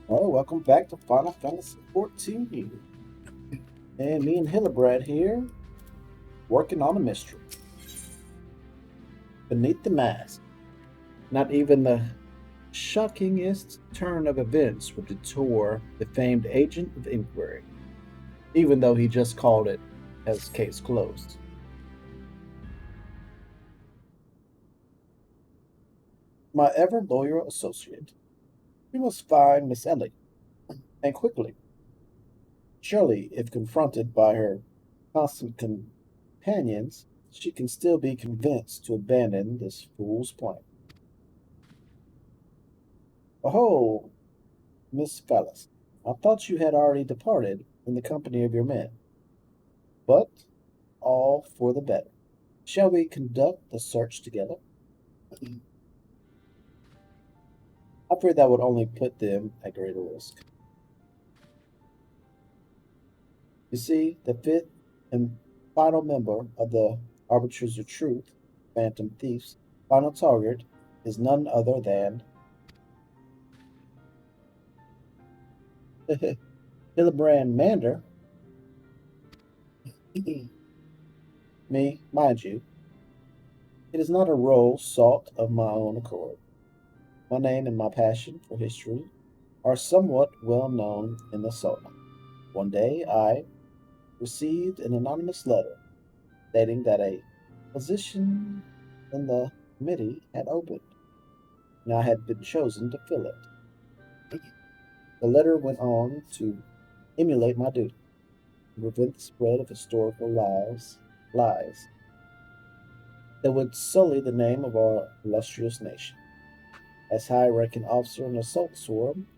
Well, welcome back to Final Fantasy XIV. And me and Hillebrand here, working on a mystery. Beneath the mask, not even the shockingest turn of events would detour the famed agent of inquiry, even though he just called it as case closed. My ever loyal associate, we must find Miss Ellie, and quickly. Surely, if confronted by her constant companions, she can still be convinced to abandon this fool's plan. Oh, Miss Fellis, I thought you had already departed in the company of your men, but all for the better. Shall we conduct the search together? I fear that would only put them at greater risk. You see, the fifth and final member of the Arbiters of Truth, Phantom Thief's final target is none other than Hildebrand Mander. Me, mind you, it is not a role sought of my own accord. My name and my passion for history are somewhat well known in the Sona. One day I received an anonymous letter stating that a position in the committee had opened, and I had been chosen to fill it. The letter went on to emulate my duty and prevent the spread of historical lies that would sully the name of our illustrious nation. As high-ranking officer in the Assault Swarm,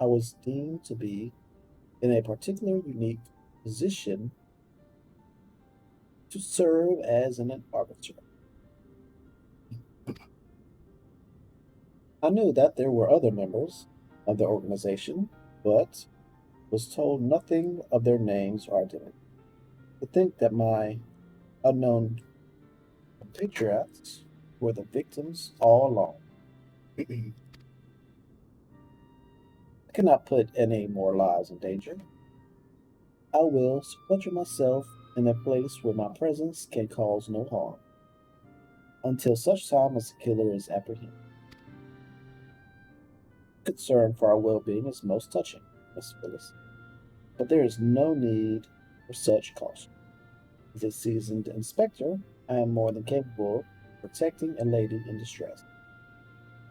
I was deemed to be in a particularly unique position to serve as an arbiter. I knew that there were other members of the organization, but was told nothing of their names or identity. To think that my unknown compatriots were the victims all along. I cannot put any more lives in danger. I will sequester myself in a place where my presence can cause no harm, until such time as the killer is apprehended. Concern for our well-being is most touching, Miss Phyllis, but there is no need for such caution. As a seasoned inspector, I am more than capable of protecting a lady in distress.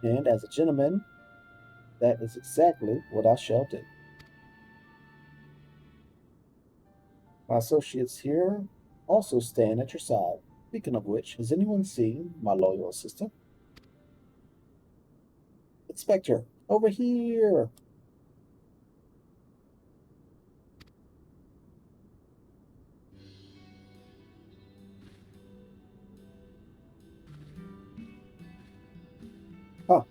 And as a gentleman, that is exactly what I shall do. My associates here also stand at your side. Speaking of which, has anyone seen my loyal assistant? Inspector, over here! Huh.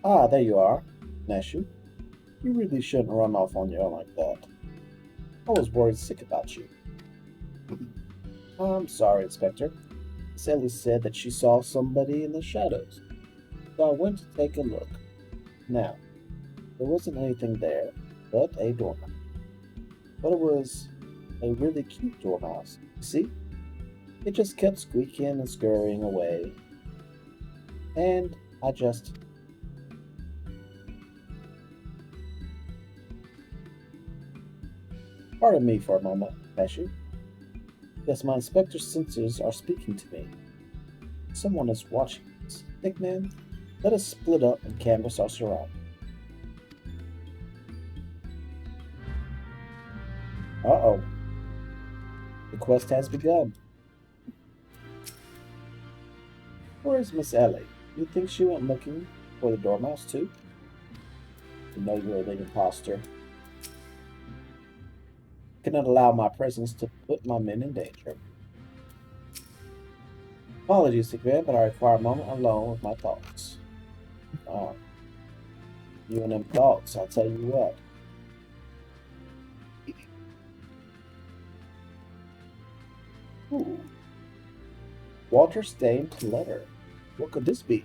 Ah, there you are, Nashu. You really shouldn't run off on your own like that. I was worried sick about you. I'm sorry, Inspector. Sally said that she saw somebody in the shadows, so I went to take a look. Now, there wasn't anything there but a dormouse. But it was a really cute dormouse. See? It just kept squeaking and scurrying away. And I just. Pardon me for a moment, Peshu. Yes, my inspector sensors are speaking to me. Someone is watching us. Nickman, let us split up and canvass our surroundings. Uh-oh. The quest has begun. Where is Miss Ellie? You think she went looking for the dormouse too? You know you're the imposter. I cannot allow my presence to put my men in danger. Apologies, Sigrid, but I require a moment alone with my thoughts. Uh, you and them thoughts, I'll tell you what. Ooh. Walter stained letter. What could this be?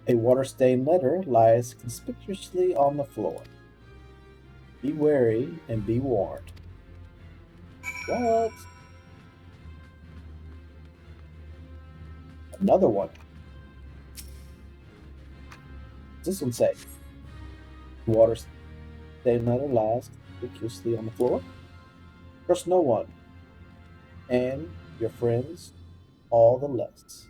A water-stained letter lies conspicuously on the floor. Be wary and be warned. What? Another one. What's this one say? Water-stained letter lies conspicuously on the floor. Trust no one, and your friends all the less.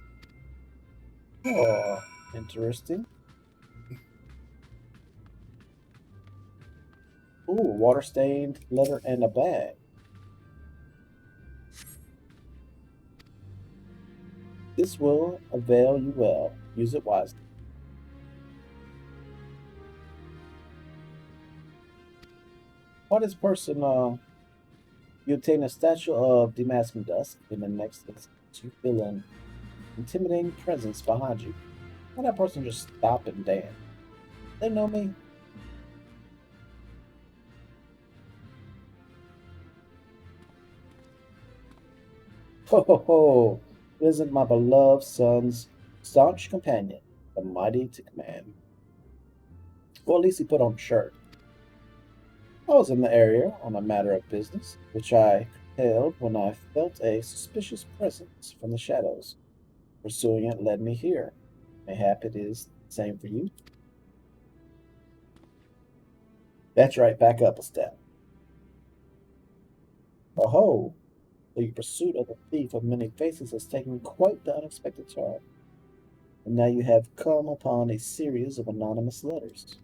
Oh, interesting. Ooh, water-stained letter and a bag. This will avail you well. Use it wisely. What is person, you obtain a statue of Damascus Dusk in the next instance. You feel an intimidating presence behind you. Why that person just stop and dance? They know me? Ho ho ho! Isn't my beloved son's staunch companion, the mighty to command. Well, at least he put on a shirt. I was in the area on a matter of business, which I held when I felt a suspicious presence from the shadows. Pursuing it led me here. Mayhap it is the same for you. That's right, back up a step. Oh ho! The pursuit of the thief of many faces has taken quite the unexpected turn, and now you have come upon a series of anonymous letters.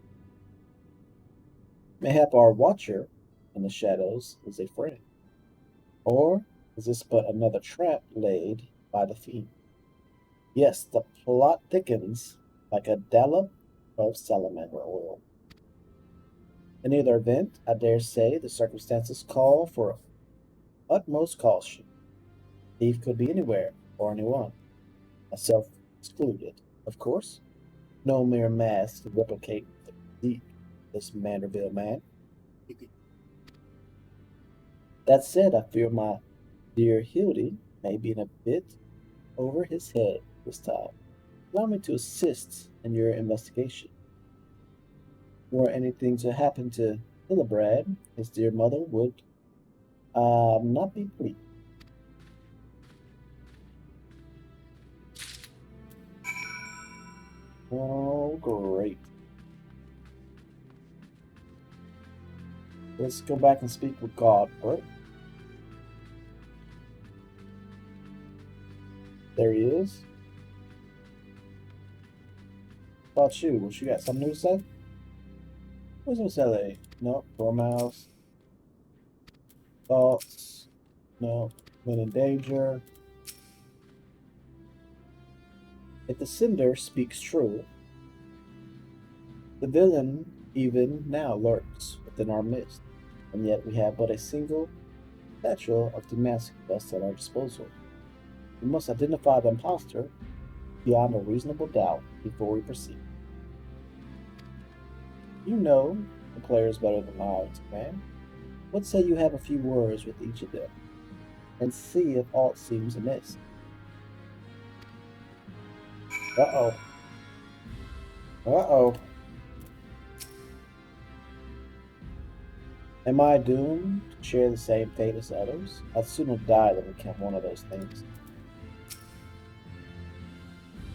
Mayhap our watcher in the shadows is a friend. Or is this but another trap laid by the fiend? Yes, the plot thickens like a dollop of salamander oil. In either event, I dare say the circumstances call for utmost caution. Thief could be anywhere or anyone, myself excluded, of course. No mere mask to replicate the physique of this Manderville man. That said, I fear my dear Hildy may be in a bit over his head this time. Allow me to assist in your investigation. Were anything to happen to Hillebrand, his dear mother would not be pleased. Oh, great. Let's go back and speak with Godbert. There he is. How about you? What you got? Something new to say? Where's Miss LA? Nope. Dormouse. Thoughts? No. When in danger. If the cinder speaks true, the villain even now lurks within our midst, and yet we have but a single statue of Damascus at our disposal. We must identify the impostor beyond a reasonable doubt before we proceed. You know the players better than I, man. Let's say you have a few words with each of them, and see if aught seems amiss. Uh-oh. Uh-oh. Am I doomed to share the same fate as others? I'd sooner die than become one of those things.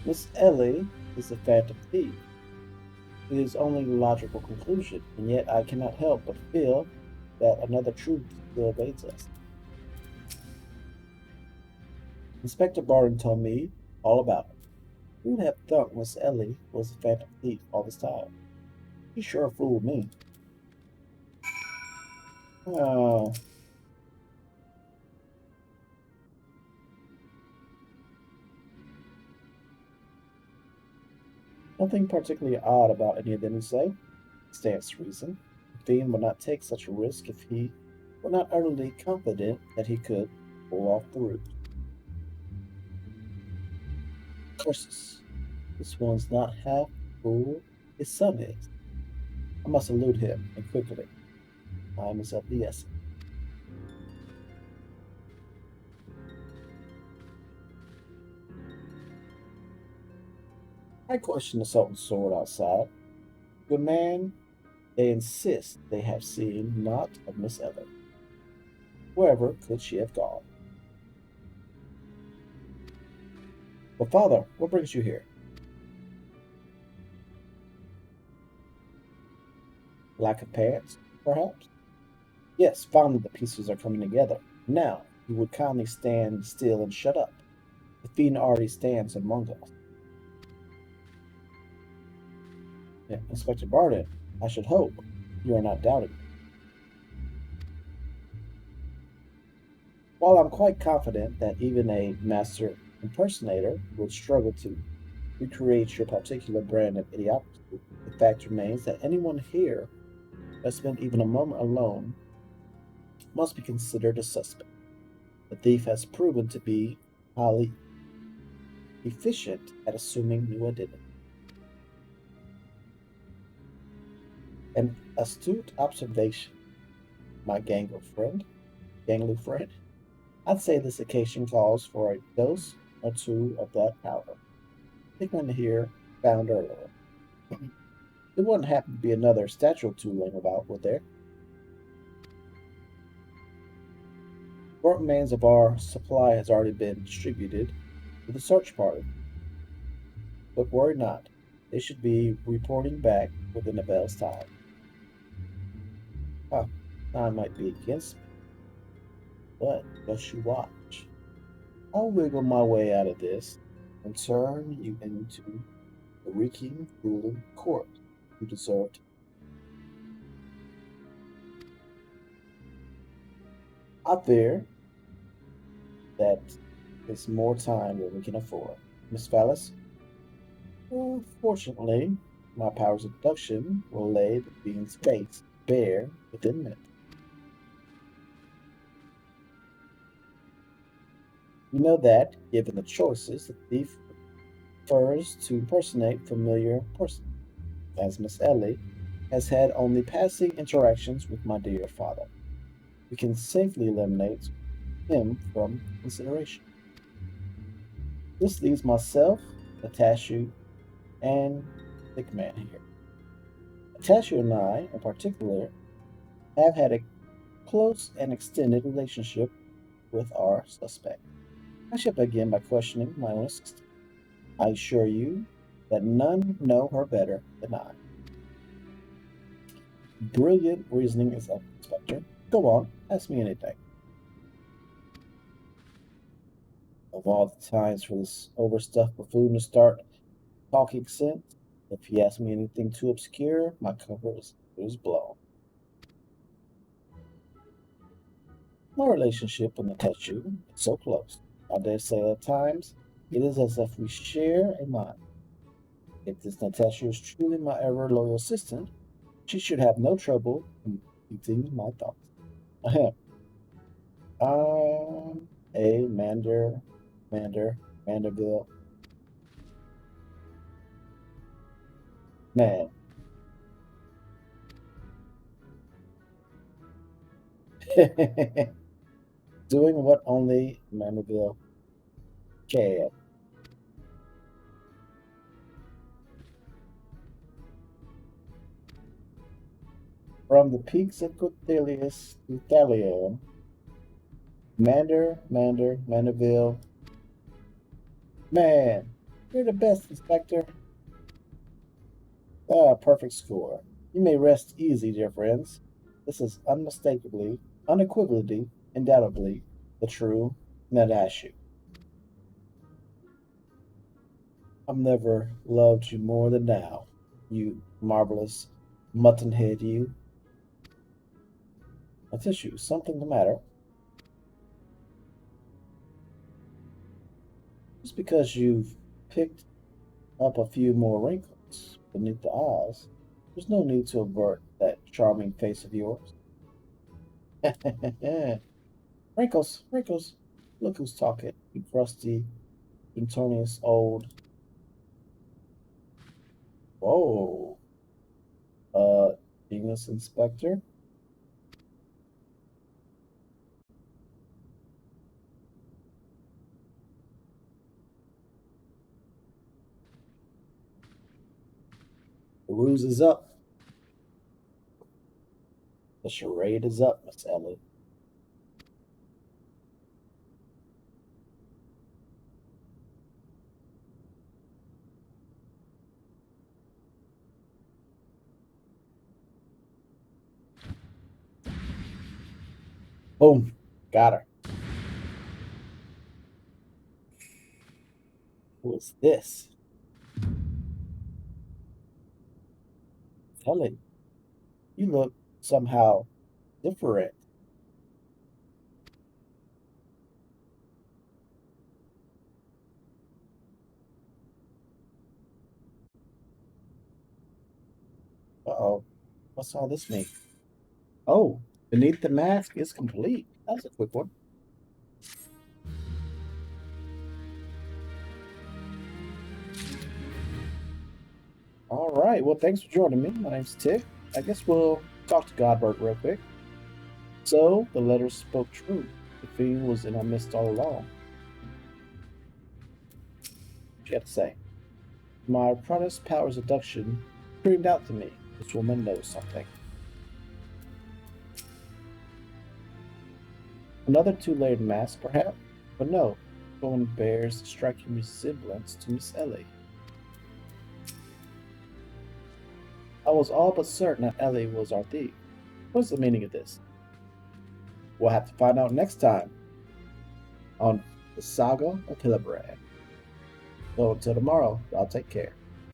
Miss Ellie is the phantom thief. It is only logical conclusion, and yet I cannot help but feel that another truth still evades us. Inspector Barton told me all about it. Who would have thought Miss Ellie was the phantom thief all this time? He sure fooled me. Oh, nothing particularly odd about any of them, you say? Stands to reason. The fiend would not take such a risk if he were not utterly confident that he could pull off the ruse. Curses. This one's not half the fool his son is. I must elude him, and quickly. Time is of the essence. I question the Sultan's sword outside. The man they insist they have seen not of Miss Ellen. Wherever could she have gone? But father, what brings you here? Lack of parents, perhaps? Yes, finally the pieces are coming together. Now, you would kindly stand still and shut up. The fiend already stands among us. Yeah, Inspector Barden, I should hope you are not doubting me. While I'm quite confident that even a master impersonator would struggle to recreate your particular brand of idiocracy, the fact remains that anyone here who has spent even a moment alone must be considered a suspect. The thief has proven to be highly efficient at assuming new identity. An astute observation, my gangly friend. I'd say this occasion calls for a dose or two of that powder. Hickman here found earlier. There wouldn't happen to be another statue or two laying about, would there? What remains of our supply has already been distributed to the search party. But worry not. They should be reporting back within a bell's time. Ah, time might be against me, but just you watch. I'll wiggle my way out of this and turn you into the reeking, ruling corpse you deserved. Out there, that is more time than we can afford. Miss Fallis, well, fortunately, my powers of deduction will lay the being's face bare within minutes. You know that, given the choices, the thief prefers to impersonate familiar persons, as Miss Ellie has had only passing interactions with my dear father. We can safely eliminate him from consideration. This leaves myself, Natashu, and Thickman here. Natashu and I, in particular, have had a close and extended relationship with our suspect. I shall begin by questioning my own assistant. I assure you that none know her better than I. Brilliant reasoning is up, Inspector. Go on, ask me anything. Of all the times for this overstuffed buffoon to start talking sense, if he asks me anything too obscure, my cover is blown. My relationship with Natechu is so close. I dare say at times it is as if we share a mind. If this Natasha is truly my ever loyal assistant, she should have no trouble in reading my thoughts. Ahem. I'm a Manderville man. Doing what only Manderville can. From the peaks of Cothelius to Thalion, Manderville. Man, you're the best, Inspector. Ah, perfect score. You may rest easy, dear friends. This is unmistakably, unequivocally, undoubtedly the true Nadashu. I've never loved you more than now, you marvelous muttonhead, you. A tissue, something the matter. Just because you've picked up a few more wrinkles beneath the eyes, there's no need to avert that charming face of yours. Wrinkles, wrinkles. Look who's talking, you crusty, Antonius old. Whoa, uh, Venus Inspector. The ruse is up. The charade is up, Miss Ellie. Boom. Got her. Who is this? Ellie, you look somehow different. Uh-oh. What's all this mean? Oh, beneath the mask is complete. That was a quick one. All right. Well, thanks for joining me. My name's Tick. I guess we'll talk to Godbert real quick. So, the letters spoke true. The fiend was in our midst all along. What you have to say? My apprentice powers abduction screamed out to me. This woman knows something. Another two-layered mask, perhaps? But no, the woman bears a striking resemblance to Miss Ellie. I was all but certain that Ellie was our thief. What's the meaning of this? We'll have to find out next time on the Saga of Hillebrand. So until tomorrow, y'all take care.